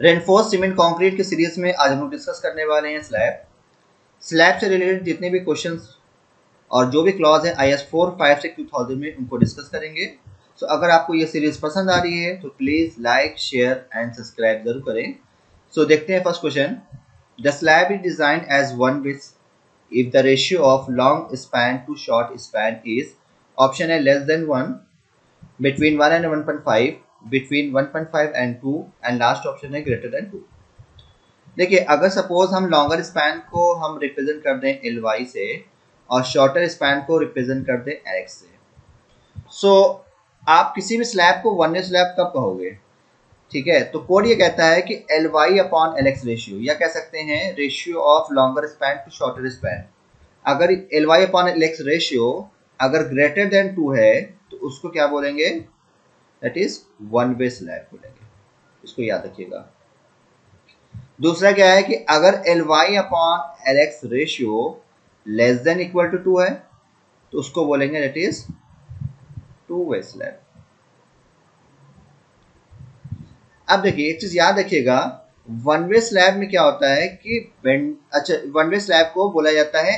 Reinforce cement concrete की series में आज हम लोग डिस्कस करने वाले हैं स्लैब से रिलेटेड जितने भी क्वेश्चंस और जो भी क्लॉज है IS 456 2000 में उनको डिस्कस करेंगे। सो अगर आपको ये सीरीज पसंद आ रही है तो please like share and subscribe जरूर करें। सो देखते हैं first question. The slab is designed as one with if the ratio of long span to short span is option है less than 1, between 1 and 1.5, between 1.5 and 2 and last option है greater than 2। देखिए अगर suppose हम longer span को हम represent कर दें LY से और शॉर्टर स्पैन को रिप्रेजेंट कर दें LX से, सो आप किसी भी स्लैब को वन वे स्लैब कब कहोगे? ठीक है, तो कोड ये कहता है कि LY अपॉन LX रेशियो, या कह सकते हैं ratio of longer span to shorter span. अगर LY अपॉन LX रेशियो अगर ग्रेटर देन 2 है तो उसको क्या बोलेंगे? That is one way slab बोलेंगे। इसको याद रखिएगा। दूसरा क्या है कि अगर LY upon LX ratio less than equal to 2 है तो उसको बोलेंगे that is two way slab. अब देखिए एक चीज याद रखिएगा, वन वे स्लैब में क्या होता है कि वन वे स्लैब को बोला जाता है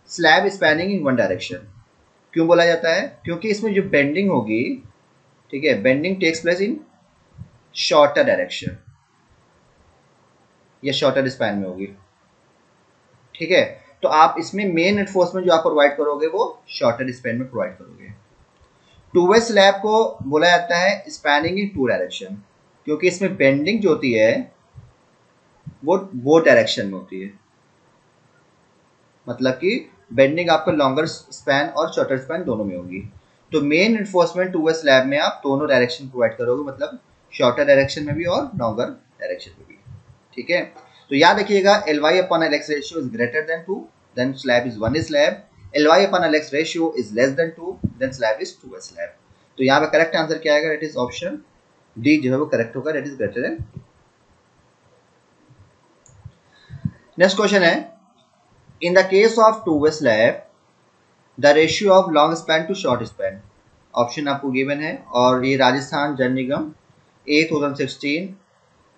slab spanning in one direction. क्यों बोला जाता है? क्योंकि इसमें जो बेंडिंग होगी, ठीक है, bending takes place in shorter direction या शॉर्टर स्पैन में होगी। ठीक है, तो आप इसमें मेन एनफोर्समेंट जो आप प्रोवाइड करोगे वो शॉर्टर स्पैन में प्रोवाइड करोगे। टू वे स्लैब को बोला जाता है स्पैनिंग इन टू डायरेक्शन, क्योंकि इसमें बेंडिंग जो होती है वो डायरेक्शन में होती है। मतलब कि बेंडिंग आपका लॉन्गर स्पैन और शॉर्टर स्पैन दोनों में होगी। तो main enforcement to way slab में आप दोनों डायरेक्शन प्रोवाइड करोगे, मतलब शॉर्टर डायरेक्शन में भी और लॉन्गर डायरेक्शन में भी। ठीक है, तो याद रखिएगा LY upon LX ratio is greater than 2, then slab is one slab. LY upon LX ratio is less than 2, then slab is two slab. तो यहाँ पे करेक्ट आंसर क्या आएगा? इट इज ऑप्शन डी जो है वो करेक्ट होगा, it is greater than. Next question है, in the case of two way slab the ratio of long span to short span. Option आपको गिवन है और ये राजस्थान जल निगम A 2016,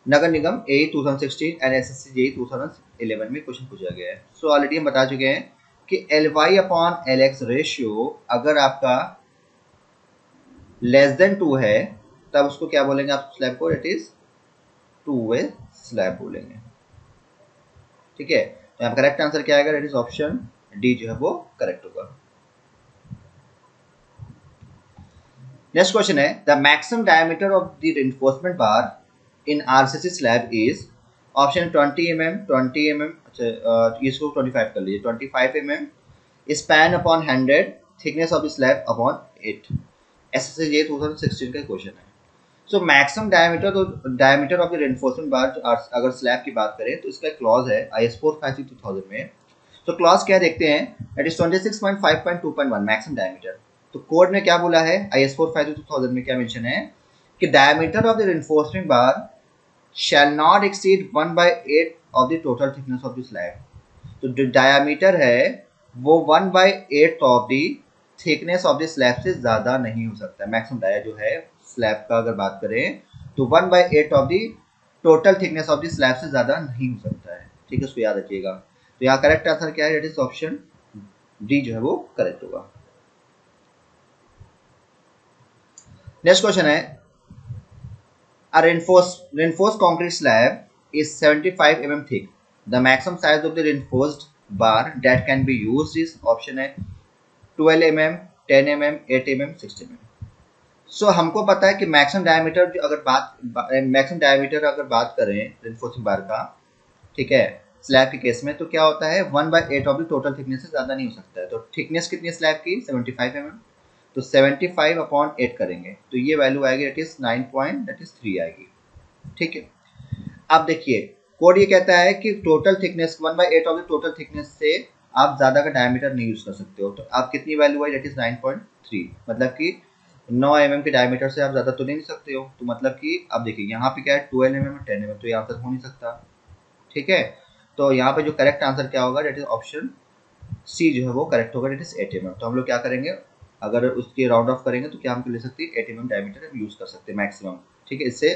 नगर निगम A 2016 एंड SSC JEE 2011 में क्वेश्चन पूछा गया है। सो ऑलरेडी हम बता चुके हैं कि LY अपॉन LX रेशियो अगर आपका लेस देन 2 है तब उसको क्या बोलेंगे आप स्लैब को? It is two way slab बोलेंगे। ठीक है, तो यहाँ करेक्ट आंसर क्या आएगा? इट इज ऑप्शन डी जो है वो करेक्ट होगा। नेक्स्ट क्वेश्चन है, the maximum diameter of the reinforcement bar in RCC slab is option 20 mm, 20 mm, अच्छा इसको 25 कर लीजिए, 25 mm span upon 100, thickness of the slab upon 8। SSC JEE 2016 का क्वेश्चन है। सो मैक्सिमम डायमीटर, तो diameter of the reinforcement बार अगर slab की बात करें तो इसका क्लॉज है IS 456 2000 में। तो क्लॉज क्या देखते हैं? That is 26.5.2.1 maximum diameter. तो कोड में क्या बोला है? IS 456 2000 में क्या मेंशन है कि diameter of the reinforcement bar shall not exceed 1/8 of the total thickness of the slab. तो जो डायमीटर है वो 1/8 of the thickness of the slab से ज्यादा नहीं हो सकता। मैक्सिमम डाया जो है स्लैब का अगर बात करें तो 1/8 of the total thickness of the slab से ज्यादा नहीं हो सकता है। ठीक है, उसको याद रखिएगा। तो यहाँ करेक्ट आंसर क्या है? इट इज ऑप्शन डी जो है वो करेक्ट होगा। नेक्स्ट क्वेश्चन है, a reinforced concrete slab is 75 mm thick. The maximum size of the reinforced bar that can be used is option है 12 mm, 10 mm, 8 mm, 6 mm। सो हमको पता है कि मैक्सिमम डायमीटर जो अगर बात करें रिइंफोर्सिंग बार का, ठीक है, स्लैब के केस में तो क्या होता है 1/8 ऑफ द टोटल थिकनेस से ज्यादा नहीं हो सकता है। तो थिकनेस कितनी है स्लैब की? 75 mm। तो 75 अपॉन 8 करेंगे तो ये वैल्यू आएगी दैट इज 9.3 आएगी। ठीक है, अब देखिए कोड ये कहता है कि total thickness 1/8 of the total thickness से आप ज्यादा का डायमीटर नहीं यूज कर सकते हो। तो आप कितनी वैल्यू आई? दैट इज 9.3, मतलब कि 9 mm के डायमीटर से आप ज्यादा तो नहीं सकते हो। तो मतलब कि अब देखिए यहाँ पे क्या है 12 mm 10 mm, तो ये आंसर हो नहीं सकता। ठीक है, तो यहाँ पे जो करेक्ट आंसर क्या होगा? दैट इज ऑप्शन सी जो है वो करेक्ट होगा, दैट इज 8 mm। तो हम लोग क्या करेंगे, अगर उसके राउंड ऑफ करेंगे तो क्या हम ले सकते हैं 8 mm डायमीटर यूज कर सकते हैं मैक्सिमम। ठीक है, इससे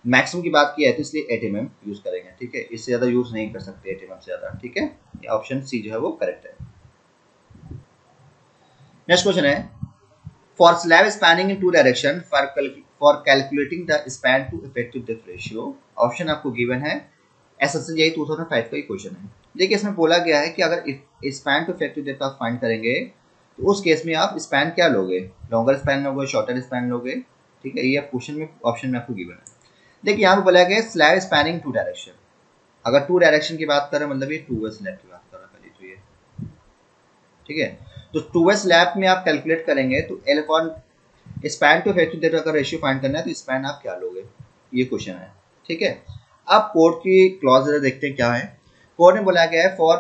मैक्सिमम की बात की है तो इसलिए 8 mm यूज करेंगे, ठीक है, इससे ज्यादा यूज नहीं कर सकते 8 mm से ज्यादा, ठीक है, ये ऑप्शन सी जो है वो करेक्ट है। नेक्स्ट क्वेश्चन है for slab spanning in two direction for calculating the span to effective depth ratio, option आपको गिवन है, SSCI 2005 का ही क्वेश्चन है। देखिए इसमें बोला गया है कि अगर स्पैन टू इफेक्टिव डेप्थ आप फाइंड करेंगे तो उस केस में आप स्पैन क्या लोगे, लॉन्गर स्पैन लोगे, शॉर्टर स्पैन लोगे, ठीक है, ये क्वेश्चन में ऑप्शन में आपको गिवन है। देखिए यहाँ पे बोला गया स्लैब स्पैनिंग टू डायरेक्शन, अगर टू डायरेक्शन की बात करें मतलब ये टू वे स्लैब की बात कर रहा है पहले तो ये, ठीक है, तो टू वे स्लैब में आप कैलकुलेट करेंगे तो L upon span to effective depth अगर रेशियो फाइंड करना है तो स्पैन आप क्या लोगे, ये क्वेश्चन है, ठीक है। अब कोड की क्लॉज जरा देखते हैं क्या है। कोड में बोला गया है for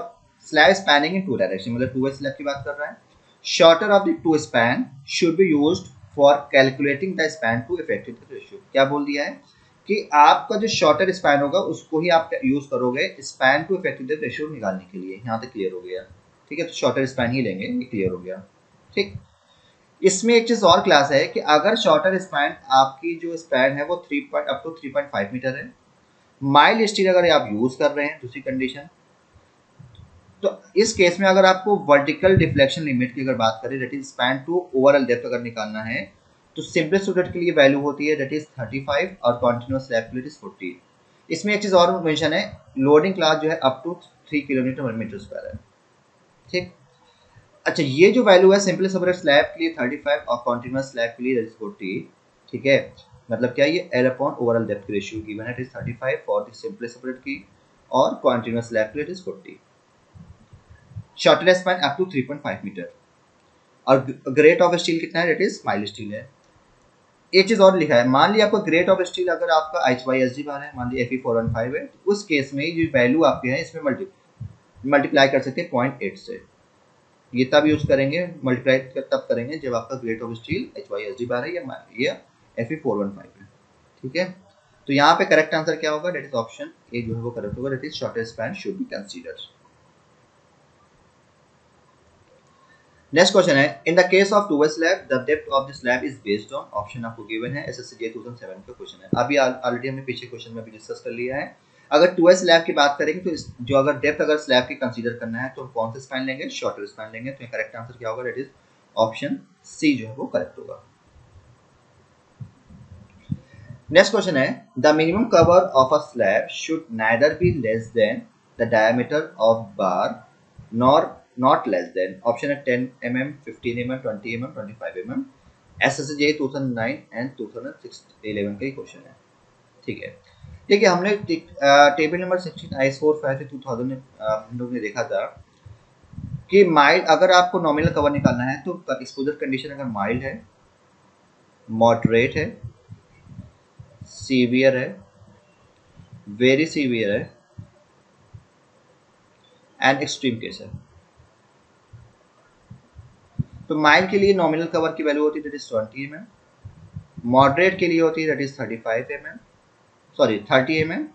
slab spanning in two direction, मतलब टू वे स्लैब की बात कर रहा है, shorter of the two span should be used for calculating the span to effective depth ratio, क्या बोल दिया है कि आपका जो शॉर्टर स्पैन होगा उसको ही आप यूज करोगे span to effective depth ratio निकालने के लिए, यहाँ तक क्लियर हो गया, ठीक है, तो शॉर्टर स्पैन ही लेंगे, ये क्लियर हो गया, ठीक। इसमें एक चीज और क्लास है कि अगर शॉर्टर स्पैन आपकी जो स्पैन है वो 3 अप टू 3.5 मीटर है, माइल्ड स्टील अगर आप यूज कर रहे हैं दूसरी कंडीशन, तो इस केस में अगर आपको वर्टिकल डिफ्लेक्शन लिमिट की अगर बात करें that is span to overall depth अगर निकालना है तो सिंपलेस्ट स्टूडेंट के लिए वैल्यू होती है दैट इज 35 और कॉन्टिन्यूअस स्लैब के लिए 40। इसमें एक चीज और मेंशन है, लोडिंग क्लास जो है अप टू 3 किलोमीटर पर मीटर स्क्वायर है, ठीक। अच्छा ये जो वैल्यू है सिंपल सेपरेट स्लैब के लिए 35 और कॉन्टिन्यूअस स्लैब के लिए 40, ठीक है, मतलब क्या ये L upon overall depth ratio given है, it is 35 for the simple separate की और कॉन्टिन्यूअस स्लैब के लिए it is 40, shorter span up to 3.5 meter और ग्रेट ऑफ स्टील कितना है, इट इज माइल्ड स्टील है। एक चीज और लिखा है, मान लिया आपका ग्रेट ऑफ स्टील अगर आपका HYSG बार है, मान लिया Fe415 है, तो उस केस में जो वैल्यू आपके है इसमें मल्टीप्लाई कर सकते हैं 0.8 से, ये तब यूज करेंगे, मल्टीप्लाई तब करेंगे जब आपका ग्रेट ऑफ स्टील HYSG बार है या Fe415 है, ठीक है। तो यहाँ पे करेक्ट आंसर क्या होगा, दैट इज ऑप्शन ए जो है वो करेक्ट होगा, that is shorter span should be considered. Next question है in the case of two way slab the depth of the slab is based on, option आपको given है, SSCI 2007 का question है, अभी ऑलरेडी हमने पीछे क्वेश्चन में भी डिस्कस कर लिया है। अगर टू वे स्लैब की बात करेंगे तो जो अगर डेप्थ अगर स्लैब की कंसीडर करना है तो हम कौन सा स्पैन लेंगे, शॉर्टर स्पैन लेंगे, तो करेक्ट आंसर क्या होगा, दैट इज ऑप्शन सी जो है वो करेक्ट होगा। नेक्स्ट क्वेश्चन है the minimum cover of a slab should neither be less than the diameter of bar nor not less than, option है 10 mm, 15 mm, 20 mm, 25 mm, SSCI 2009 and 2011 का ही question है, ठीक है। देखिए हमने टेबल नंबर 16 IS45 से 2000 में हम लोग ने देखा था कि माइल्ड अगर आपको नॉमिनल कवर निकालना है तो एक्सपोजर कंडीशन अगर माइल्ड है, मॉडरेट है, सीवियर है, वेरी सीवियर है एंड एक्सट्रीम केस है। तो माइल्ड के लिए नॉमिनल कवर की वैल्यू होती है दैट इज 20 mm, मॉडरेट के लिए होती है that is 35 mm, sorry 30 mm,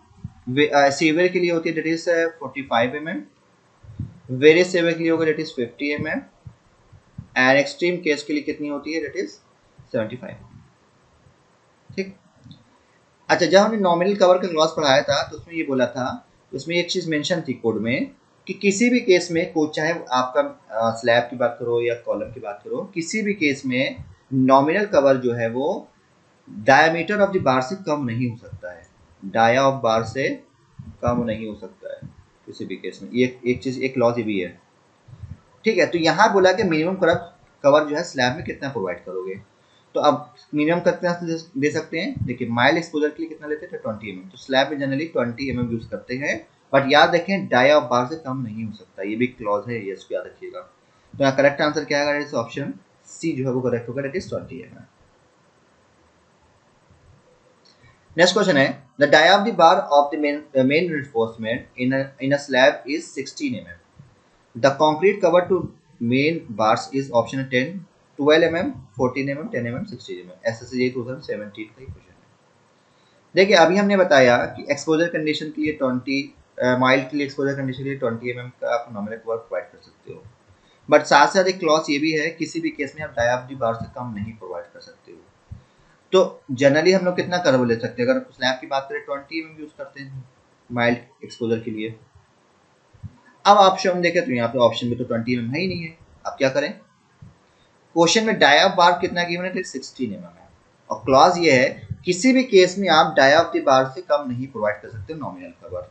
severe के लिए होती है that is 45 mm, very severe के लिए होगा that is 50 mm and extreme case के लिए कितनी होती है दैट इज 75, ठीक। अच्छा जब हमने नॉमिनल कवर का क्लॉज पढ़ाया था तो उसमें ये बोला था, उसमें एक चीज मेंशन थी कोड में कि किसी भी केस में कोई चाहे आपका स्लैब की बात करो या कॉलम की बात करो, किसी भी केस में नॉमिनल कवर जो है वो डायमीटर ऑफ द बार से कम नहीं हो सकता है, डाया ऑफ बार से कम नहीं हो सकता है किसी भी केस में, ये एक चीज एक लॉज भी है, ठीक है। तो यहाँ बोला कि मिनिमम कवर जो है स्लैब में कितना प्रोवाइड करोगे, तो अब मिनिमम कितना दे सकते हैं, देखिए माइल्ड एक्सपोजर के लिए कितना लेते थे 20 mm, तो स्लैब में जनरली 20 mm यूज करते हैं, बट याद रखें डाया ऑफ बार से कम नहीं हो सकता, ये भी क्लॉज है, ये इसको याद रखिएगा। तो यहाँ करेक्ट आंसर क्या है, इस ऑप्शन सी जो है वो करेक्ट होगा, that is 20 mm। Next question है the dia of the bar of the main reinforcement in a slab is 16 mm, the concrete cover to main bars is option 10, 12 mm, 14 mm, 10 mm, 16 mm, SSCI 2017 का ही question है। देखिए अभी हमने बताया कि exposure condition के लिए 20 माइल्ड के लिए एक्सपोजर कंडीशन के लिए 20 mm का आप नॉमिनल कवर प्रोवाइड कर सकते हो, बट साथ साथ एक क्लॉज ये भी है किसी भी केस में आप डाया ऑफ द बार से कम नहीं प्रोवाइड कर सकते हो। तो जनरली हम लोग कितना कर्व ले सकते हैं? अगर स्लैब की बात करें 20 mm यूज करते हैं माइल्ड एक्सपोजर के लिए। अब ऑप्शन देखें तो यहाँ पे ऑप्शन में तो 20 mm है ही नहीं है। अब क्या करें? क्वेश्चन में डाई ऑफ बार कितना गिवन है? 16 mm है। और क्लॉज ये है किसी भी केस में आप डाई ऑफ द बार से कम नहीं प्रोवाइड कर सकते नॉमिनल कवर।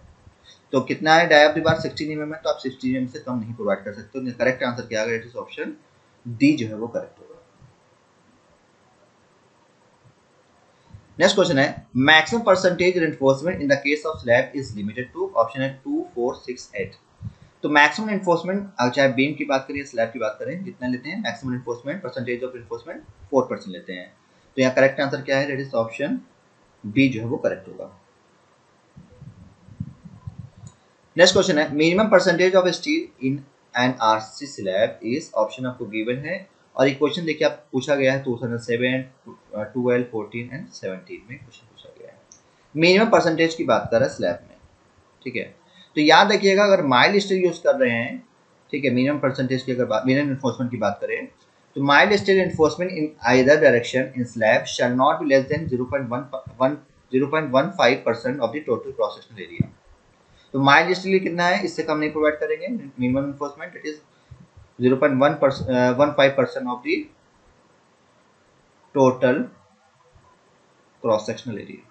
तो कितना है dia of the bar? 16 mm है, तो आप 16 mm से कम नहीं प्रोवाइड कर सकते। तो करेक्ट आंसर क्या आएगा? इट इज ऑप्शन डी जो है वो करेक्ट होगा। नेक्स्ट क्वेश्चन है maximum percentage reinforcement in the case of slab is limited to, option है 2, 4, 6, 8। तो मैक्सिमम एनफोर्समेंट चाहे बीम की बात करें स्लैब की बात करें कितना लेते हैं? Maximum enforcement percentage of enforcement 4% लेते हैं। तो यहाँ करेक्ट आंसर क्या है? दैट इज ऑप्शन बी जो है वो करेक्ट होगा। नेक्स्ट क्वेश्चन है minimum percentage of steel in an RC slab is, option आपको गिवन है और ये क्वेश्चन देखिए आप पूछा गया है 2007, 12, 14 एंड 17 में क्वेश्चन पूछा गया है। मिनिमम परसेंटेज की बात कर रहा है स्लैब में, ठीक है। तो याद रखिएगा अगर माइल्ड स्टील यूज कर रहे हैं, ठीक है, मिनिमम परसेंटेज की अगर मिनिमम एनफोर्समेंट की बात करें तो mild steel enforcement in either direction in slab shall not be less than 0.15% of the total cross sectional area. तो माइल्ड स्टील कितना है? इससे कम नहीं प्रोवाइड करेंगे minimum enforcement, it is 0.15% of the total cross sectional area.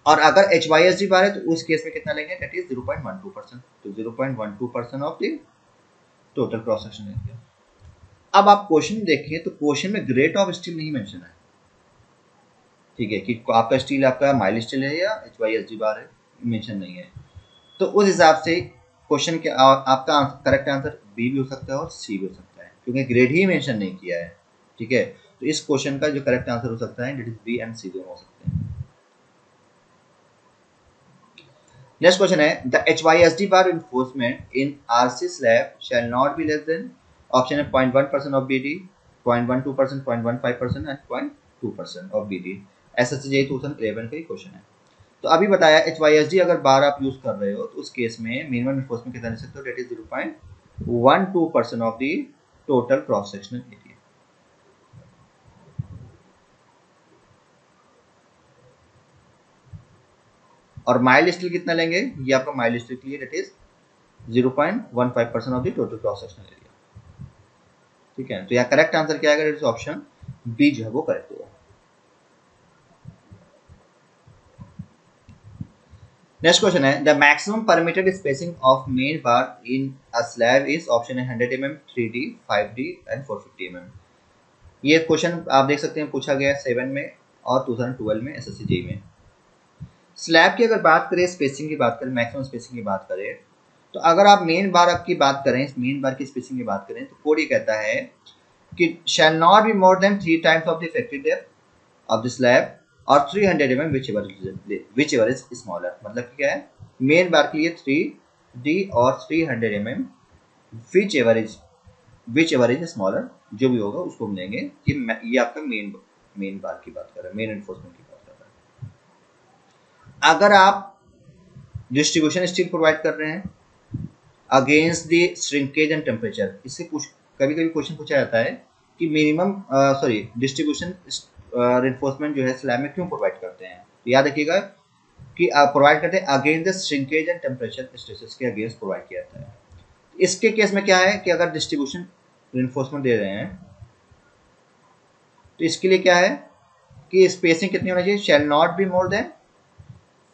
और अगर HYSD बार है तो उस केस में कितना लेंगे? That is 0.12%। तो 0.12% of the total cross section area. अब आप क्वेश्चन देखिए तो क्वेश्चन में ग्रेड ऑफ स्टील नहीं मेंशन है, ठीक है, कि आपका स्टील आपका माइल्ड स्टील है या HYSD बार है, मेंशन नहीं है। तो उस हिसाब से क्वेश्चन के आपका करेक्ट आंसर बी भी हो सकता है और सी भी हो सकता है क्योंकि ग्रेड ही मेंशन नहीं किया है, ठीक है। तो इस क्वेश्चन का जो करेक्ट आंसर हो सकता है दैट इज बी एंड सी दोनों हो सकते हैं। नेक्स्ट क्वेश्चन है the HYSD bar enforcement in RC slab shall not be less than, option है 0.1% of BD, 0.12%, 0.15% and 0.2% of BD। SSC 2011 का ही क्वेश्चन है। तो अभी बताया HYSD अगर बार आप यूज कर रहे हो तो उस केस में मिनिमम एनफोर्समेंट कितना ले सकते हो? That is 0.12% of the total cross sectional area. और माइल्ड स्टील कितना लेंगे? ये आपका माइल्ड स्टील के लिए that is 0.15% of the total cross sectional area, ठीक है। तो यहाँ करेक्ट आंसर क्या आएगा? दैट इज ऑप्शन बी जो है वो करेक्ट होगा। नेक्स्ट क्वेश्चन है the maximum permitted spacing of main bar in a slab is, option है 100 mm, 3D, 5D and 450 mm। ये क्वेश्चन आप देख सकते हैं पूछा गया 7 में और 2012 में SSC में। स्लैब की अगर बात करें, स्पेसिंग की बात करें, मैक्सिमम स्पेसिंग की बात करें, तो अगर आप मेन बार की बात करें, मेन बार की स्पेसिंग की बात करें तो कोड ये कहता है कि shall not be more than 3 times of the effective depth of the slab और 300 mm whichever is smaller। मतलब क्या है? मेन बार के लिए 3D और 300 mm whichever is smaller, जो भी होगा उसको हम लेंगे। ये आपका मेन बार की बात कर रहा है, मेन एनफोर्समेंट की बात कर रहा है। अगर आप डिस्ट्रीब्यूशन स्टील प्रोवाइड कर रहे हैं against the shrinkage and temperature, इससे कुछ कभी कभी क्वेश्चन पूछा जाता है कि मिनिमम डिस्ट्रीब्यूशन रेनफोर्समेंट जो है स्लैब में क्यों प्रोवाइड करते हैं? तो याद रखिएगा कि प्रोवाइड करते हैं against the shrinkage and temperature stresses के अगेंस्ट प्रोवाइड किया जाता है। इसके केस में क्या है कि अगर डिस्ट्रीब्यूशन रेनफोर्समेंट दे रहे हैं तो इसके लिए क्या है कि स्पेसिंग कितनी होनी चाहिए? Shall not be more than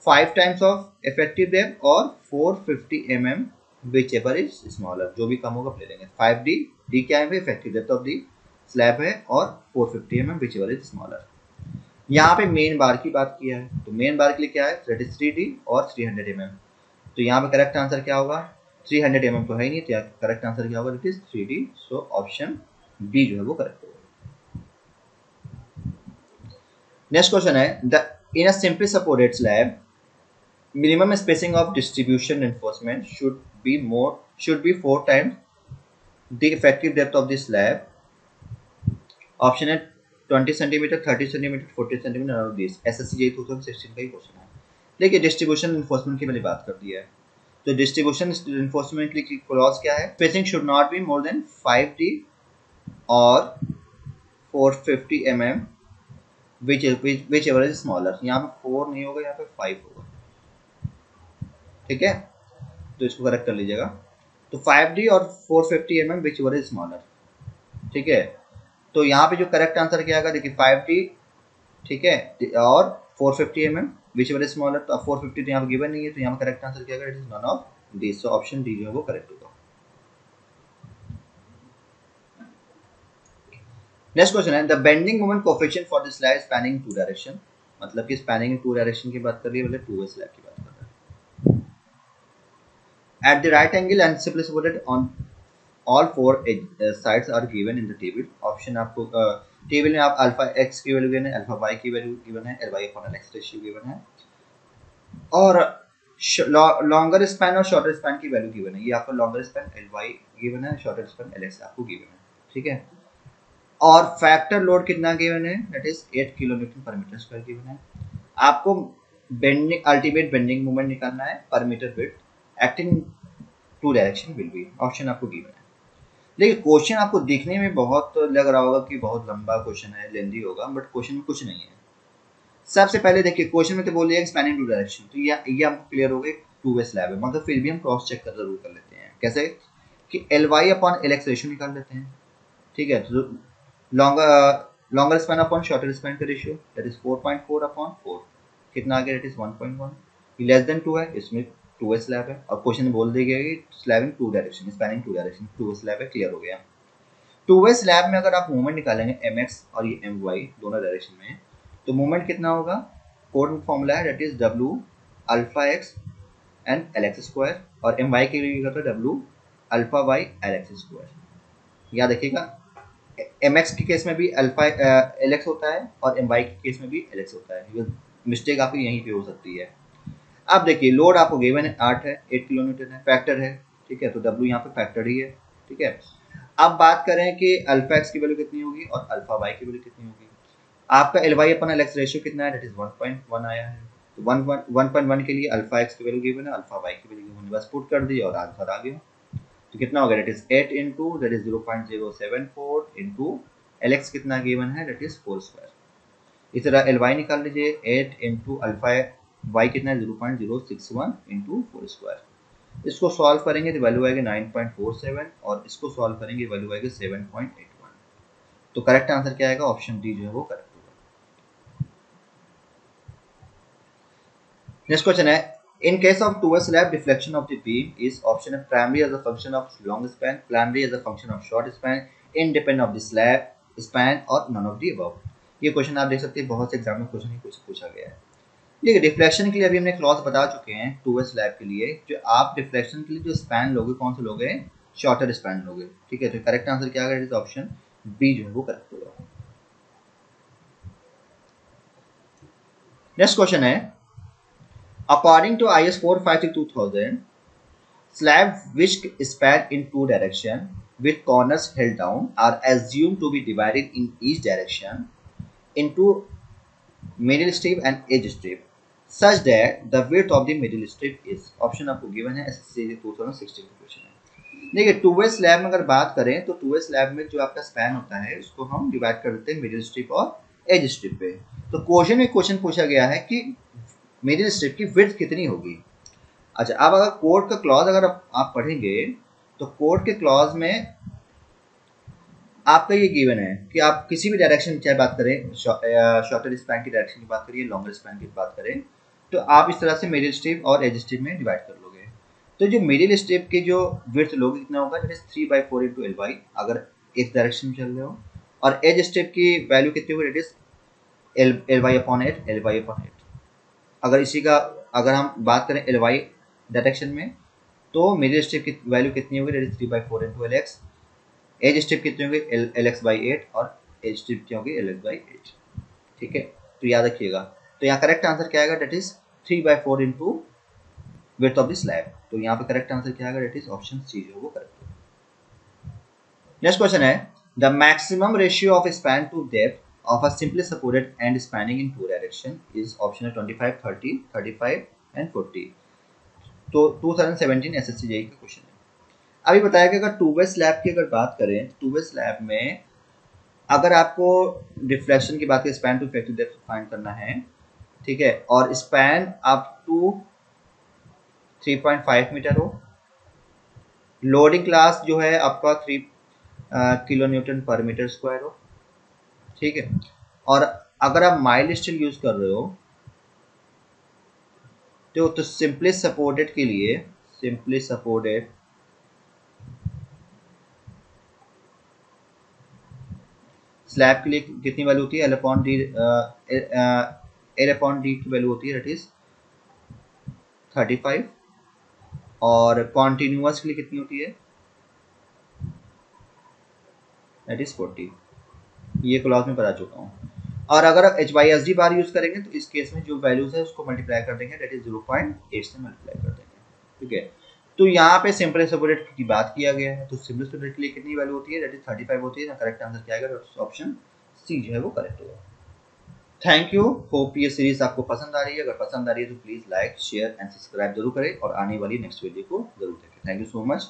5 times of effective depth और 450 mm whichever is smaller, जो भी कम होगा ले लेंगे। 5D, D क्या है? Effective depth of the slab है और 450 mm whichever is smaller। यहाँ पे मेन बार की बात किया है तो मेन बार के लिए क्या है? दैट इज 3D और 300 mm। तो यहाँ पे करेक्ट आंसर क्या होगा? 300 mm तो है ही नहीं, तो करेक्ट आंसर क्या होगा? That is 3D। So option B जो है वो करेक्ट होगा। नेक्स्ट क्वेश्चन है the in a simply supported slab minimum spacing of distribution reinforcement should be 4 times the effective depth of the slab, option है 20 centimetre, 30 centimetre, 40 centimetre और 20। SSC 2016 का ही question है। देखिए डिस्ट्रीब्यूशन इन्फोर्समेंट की मैंने बात कर दी है, तो डिस्ट्रीब्यूशन इन्फोर्समेंट की क्लॉज क्या है? Spacing should not be more than 5D और 450 mm which ever is smaller. यहाँ पे 4 नहीं होगा, यहाँ पे 5 होगा, ठीक है, तो इसको करेक्ट कर लीजिएगा। तो 5D और 450 mm which ever is smaller, ठीक है। तो यहाँ पे जो करेक्ट आंसर क्या आएगा, देखिए 5D, ठीक है, और 450 mm which ever is smaller. तो 450 तो यहाँ पे गिवन नहीं है, तो यहाँ पे करेक्ट आंसर क्या आएगा, it is none of this. So option D जो है वो करेक्ट होगा। नेक्स्ट क्वेश्चन है the bending moment coefficient for the slab spanning two direction, मतलब कि स्पैनिंग इन टू डायरेक्शन की बात कर रही है, मतलब टू वे स्लैब की बात कर रहा है। At the right angle and simply supported on all four sides are given in the table. Option आपको टेबल में आप अल्फा एक्स की वैल्यू गिवन है, अल्फा वाई की वैल्यू गिवन है, L Y upon L X ratio given है, और longer span और शॉर्टर स्पैन की वैल्यू गिवन है। ये आपको longer span L Y given है, शॉर्टर स्पैन एल एक्स आपको गिवन है, ठीक है। और फैक्टर लोड कितना गिवन है, that is 8 kilo newton per metre square given है। आपको बेंडिंग अल्टीमेट बेंडिंग मोमेंट निकालना है per metre width acting two direction will be, option आपको गिवन है। देखिए क्वेश्चन आपको देखने में बहुत लग रहा होगा कि बहुत लंबा क्वेश्चन है, लेंदी होगा, बट क्वेश्चन में कुछ नहीं है। सबसे पहले देखिए क्वेश्चन में तो बोल दिया स्पैनिंग टू डायरेक्शन, तो ये हमको क्लियर हो गया टू वे स्लैब है, मगर फिर भी हम क्रॉस चेक कर जरूर कर लेते हैं। कैसे कि L Y upon L X ratio निकाल लेते हैं, ठीक है। तो longer span upon shorter span का रेशियो दैट इज 4.4 अपॉन 4, कितना आ गया, दैट इज 1.1। ये लेस देन 2 है, इसमें टू वे स्लैब है, और क्वेश्चन बोल दिया गया कि slab in two direction, spanning two direction, two way slab है, क्लियर हो गया। टू वे स्लैब में अगर आप मूवमेंट निकालेंगे एम एक्स और ये एम वाई दोनों डायरेक्शन में, तो मूवमेंट कितना होगा, कोड फॉर्मूला है that is W alpha X and L X square, और एम वाई के लिए होता है W alpha Y L X square. याद रखिएगा एम एक्स के केस में भी अल्फा एल एक्स होता है, और एम वाई के केस में भी एल एक्स होता है। ये मिस्टेक आपकी यहीं पे हो सकती है। अब देखिए लोड आपको गिवन है 8 है, 8 किलो न्यूटन है, फैक्टर है, ठीक है, तो डब्ल्यू यहाँ पे फैक्टर ही है, ठीक है। अब बात करें कि अल्फा एक्स की वैल्यू कितनी होगी और अल्फा वाई की वैल्यू कितनी होगी। आपका एल वाई अपन एल एक्स रेशियो कितना है, दैट इज 1.1 आया है। तो 1.1 के लिए अल्फा एक्स की वैल्यू गिवन है, अल्फा वाई की वैल्यू गिवन है, बस पुट कर दिया और आंसर आ गया। तो कितना हो गया, that is 8 into that is 0.074 into L x कितना गिवन है, दैट इज 4 स्क्वायर। इस तरह एल वाई निकाल लीजिए, 8 इंटू अल्फा वाई कितना है 0.061 इंटू 4 स्क्वायर। इसको सॉल्व करेंगे तो वैल्यू आएगी 9.47, और इसको सॉल्व करेंगे वैल्यू आएगी 7.81। तो करेक्ट आंसर क्या आएगा, ऑप्शन डी जो है वो करेक्ट होगा। नेक्स्ट क्वेश्चन है in case of two way slab deflection of the beam is option है primary as a function of long span, primary as a function of short span, independent of the slab span, और none of the above. ये question आप देख सकते हैं बहुत से exam में क्वेश्चन ही पूछा गया है। देखिए डिफ्लेक्शन के लिए अभी हमने क्लॉज बता चुके हैं टू वे स्लैब के लिए, जो आप डिफ्लेक्शन के लिए जो स्पैन लोगे कौन से लोगे, शॉर्टर स्पैन लोगे, ठीक है। तो करेक्ट आंसर क्या है, ऑप्शन बी जो है वो करेक्ट होगा। नेक्स्ट क्वेश्चन है according to IS 453-2000 slab which span in two direction with corners held down are assumed to be divided in each direction into middle strip and edge strip such that the width of the middle strip is, option आपको given है, SSC 2016 का question है। देखिए to way slab में अगर बात करें तो टू वे स्लैब में जो आपका स्पैन होता है उसको हम डिवाइड कर देते हैं मिडिल स्ट्रिप और एज स्ट्रिप पे। तो क्वेश्चन पूछा गया है कि मिडिल स्ट्रिप की विड्थ कितनी होगी। अच्छा अब अगर कोड का क्लॉज अगर आप पढ़ेंगे तो कोड के क्लॉज में आपका ये गिवन है कि आप किसी भी डायरेक्शन चाहे बात करें, शॉर्टर स्पैन की डायरेक्शन की बात करिए, लॉन्गर स्पैन की बात करें, तो आप इस तरह से मिडिल स्ट्रिप और एज स्ट्रिप में डिवाइड कर लोगे। तो जो मिडिल स्ट्रिप की जो विड्थ लोगे कितना होगा, that is 3/4 into L Y अगर एक डायरेक्शन में चल रहे हो, और एज स्ट्रिप की वैल्यू कितनी होगी, that is L Y upon 8 अगर इसी का अगर हम बात करें एल वाई डायरेक्शन में, तो मिडिल स्ट्रिप की वैल्यू कितनी होगी, that is 3/4 into L X, edge strip कितनी होगी एल एक्स बाई 8, और एज स्ट्रिप क्या होगी एल एक्स बाई 8, ठीक है। तो याद रखिएगा, तो यहाँ करेक्ट आंसर क्या आएगा, that is 3/4 into width of the slab. तो यहाँ पे करेक्ट आंसर क्या आएगा, दैट इज ऑप्शन सी जो वो करेक्ट है। नेक्स्ट क्वेश्चन है the maximum ratio of span to depth of a simply supported end spanning in two direction is option है 25, 30, 35 and 40। तो 2017 SSC JEE का क्वेश्चन है। अभी बताया कि अगर टू वे स्लैब की अगर बात करें, टू वे स्लैब में अगर आपको डिफ्लेक्शन की बात करें, span to effective depth find करना है, ठीक है, और स्पैन अप टू 3.5 मीटर हो, लोडिंग क्लास जो है आपका 3 kilo newton per metre square हो, ठीक है, और अगर आप माइल्ड स्टील यूज कर रहे हो तो सिंपली सपोर्टेड के लिए, सिंपली सपोर्टेड स्लैब के लिए कितनी वैल्यू होती है, L upon D, L upon D की वैल्यू होती है दैट इज 35, और कॉन्टिन्यूअस के लिए कितनी होती है, दैट इज 40। ये क्लॉज में बता चुका हूँ। और अगर आप H by S D bar use करेंगे तो इस केस में जो वैल्यूज है उसको मल्टीप्लाई कर देंगे, दैट इज 0.8 से मल्टीप्लाई कर देंगे, ठीक है। तो यहाँ पे सिंपल सपोर्टेड की बात किया गया है, तो सिंपल सपोर्टेड के लिए कितनी वैल्यू होती है, दैट इज 35 होती है। करेक्ट आंसर क्या आएगा, ऑप्शन सी जो है वो करेक्ट होगा। थैंक यू, होप ये सीरीज आपको पसंद आ रही है। अगर पसंद आ रही है तो please like share and subscribe जरूर करें और आने वाली नेक्स्ट वीडियो को जरूर देखें। Thank you so much.